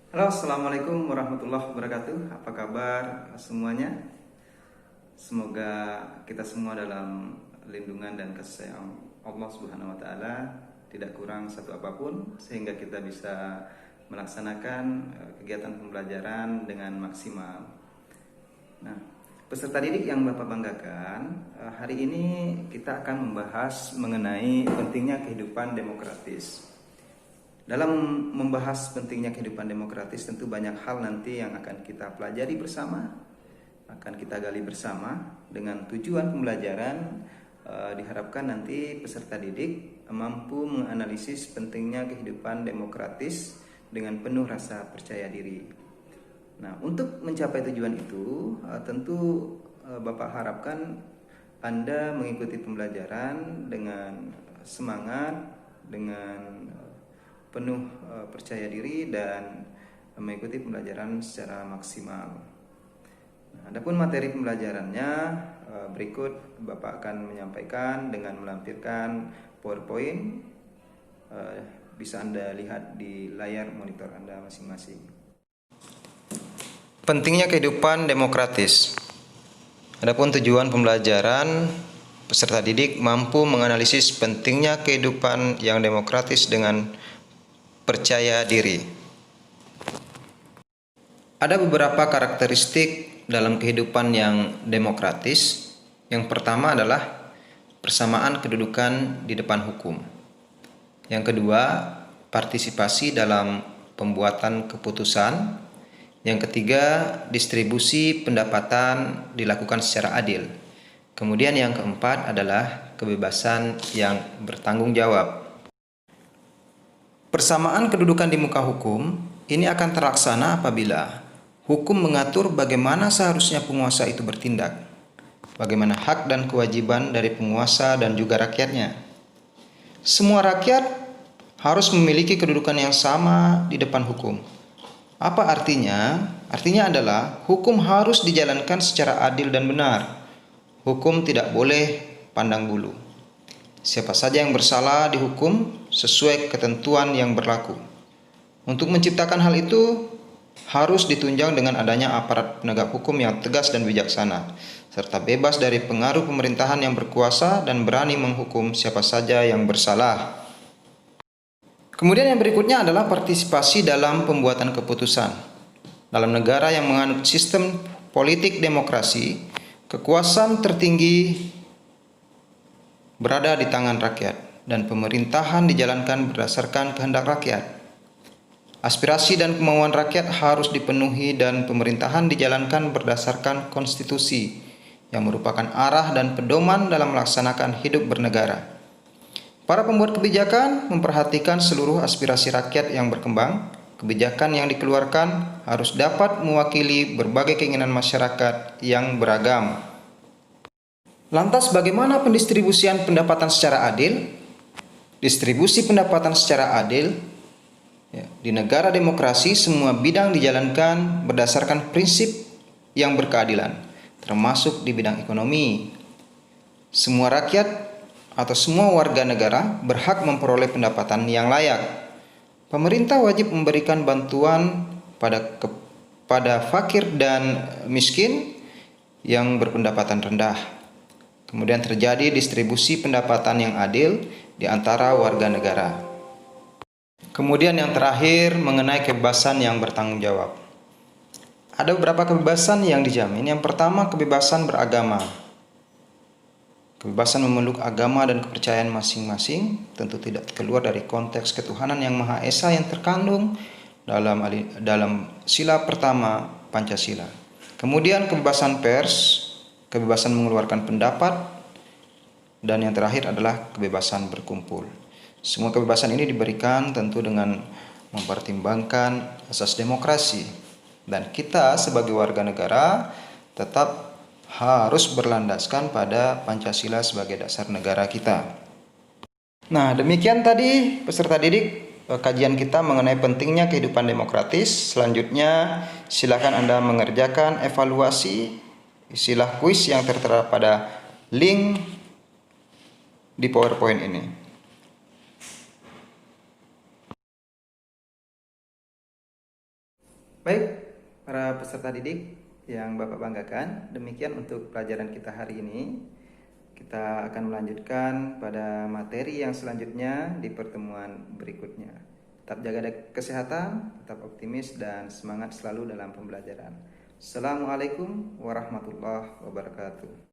Halo, assalamualaikum warahmatullahi wabarakatuh. Apa kabar semuanya? Semoga kita semua dalam lindungan dan kasih sayang Allah Subhanahu wa Ta'ala, tidak kurang satu apapun, sehingga kita bisa melaksanakan kegiatan pembelajaran dengan maksimal. Nah, peserta didik yang Bapak banggakan, hari ini kita akan membahas mengenai pentingnya kehidupan demokratis. Dalam membahas pentingnya kehidupan demokratis, tentu banyak hal nanti yang akan kita pelajari bersama, akan kita gali bersama dengan tujuan pembelajaran. Diharapkan nanti peserta didik mampu menganalisis pentingnya kehidupan demokratis dengan penuh rasa percaya diri. Nah, untuk mencapai tujuan itu, tentu Bapak harapkan Anda mengikuti pembelajaran dengan semangat, dengan penuh percaya diri, dan mengikuti pembelajaran secara maksimal. Nah, adapun materi pembelajarannya berikut Bapak akan menyampaikan dengan melampirkan PowerPoint. Bisa Anda lihat di layar monitor Anda masing-masing. Pentingnya kehidupan demokratis. Adapun tujuan pembelajaran, peserta didik mampu menganalisis pentingnya kehidupan yang demokratis dengan percaya diri. Ada beberapa karakteristik dalam kehidupan yang demokratis. Yang pertama adalah persamaan kedudukan di depan hukum. Yang kedua, partisipasi dalam pembuatan keputusan. Yang ketiga, distribusi pendapatan dilakukan secara adil. Kemudian yang keempat adalah kebebasan yang bertanggung jawab. Persamaan kedudukan di muka hukum ini akan terlaksana apabila hukum mengatur bagaimana seharusnya penguasa itu bertindak, bagaimana hak dan kewajiban dari penguasa dan juga rakyatnya. Semua rakyat harus memiliki kedudukan yang sama di depan hukum. Apa artinya? Artinya adalah hukum harus dijalankan secara adil dan benar. Hukum tidak boleh pandang bulu. Siapa saja yang bersalah dihukum sesuai ketentuan yang berlaku. Untuk menciptakan hal itu harus ditunjang dengan adanya aparat penegak hukum yang tegas dan bijaksana, serta bebas dari pengaruh pemerintahan yang berkuasa dan berani menghukum siapa saja yang bersalah. Kemudian yang berikutnya adalah partisipasi dalam pembuatan keputusan. Dalam negara yang menganut sistem politik demokrasi, kekuasaan tertinggi berada di tangan rakyat dan pemerintahan dijalankan berdasarkan kehendak rakyat. Aspirasi dan kemauan rakyat harus dipenuhi dan pemerintahan dijalankan berdasarkan konstitusi yang merupakan arah dan pedoman dalam melaksanakan hidup bernegara. Para pembuat kebijakan memperhatikan seluruh aspirasi rakyat yang berkembang. Kebijakan yang dikeluarkan harus dapat mewakili berbagai keinginan masyarakat yang beragam. Lantas bagaimana pendistribusian pendapatan secara adil? Distribusi pendapatan secara adil di negara demokrasi, semua bidang dijalankan berdasarkan prinsip yang berkeadilan, termasuk di bidang ekonomi. Semua rakyat atau semua warga negara berhak memperoleh pendapatan yang layak. Pemerintah wajib memberikan bantuan pada fakir dan miskin yang berpendapatan rendah. Kemudian terjadi distribusi pendapatan yang adil di antara warga negara. Kemudian yang terakhir mengenai kebebasan yang bertanggung jawab. Ada beberapa kebebasan yang dijamin. Yang pertama, kebebasan beragama. Kebebasan memeluk agama dan kepercayaan masing-masing tentu tidak keluar dari konteks ketuhanan yang Maha Esa yang terkandung dalam sila pertama Pancasila. Kemudian kebebasan pers, kebebasan mengeluarkan pendapat, dan yang terakhir adalah kebebasan berkumpul. Semua kebebasan ini diberikan tentu dengan mempertimbangkan asas demokrasi, dan kita sebagai warga negara tetap harus berlandaskan pada Pancasila sebagai dasar negara kita. Nah, demikian tadi peserta didik kajian kita mengenai pentingnya kehidupan demokratis. Selanjutnya silakan Anda mengerjakan evaluasi, isilah kuis yang tertera pada link di PowerPoint ini. Baik, para peserta didik yang Bapak banggakan, demikian untuk pelajaran kita hari ini. Kita akan melanjutkan pada materi yang selanjutnya di pertemuan berikutnya. Tetap jaga kesehatan, tetap optimis, dan semangat selalu dalam pembelajaran. Assalamualaikum warahmatullahi wabarakatuh.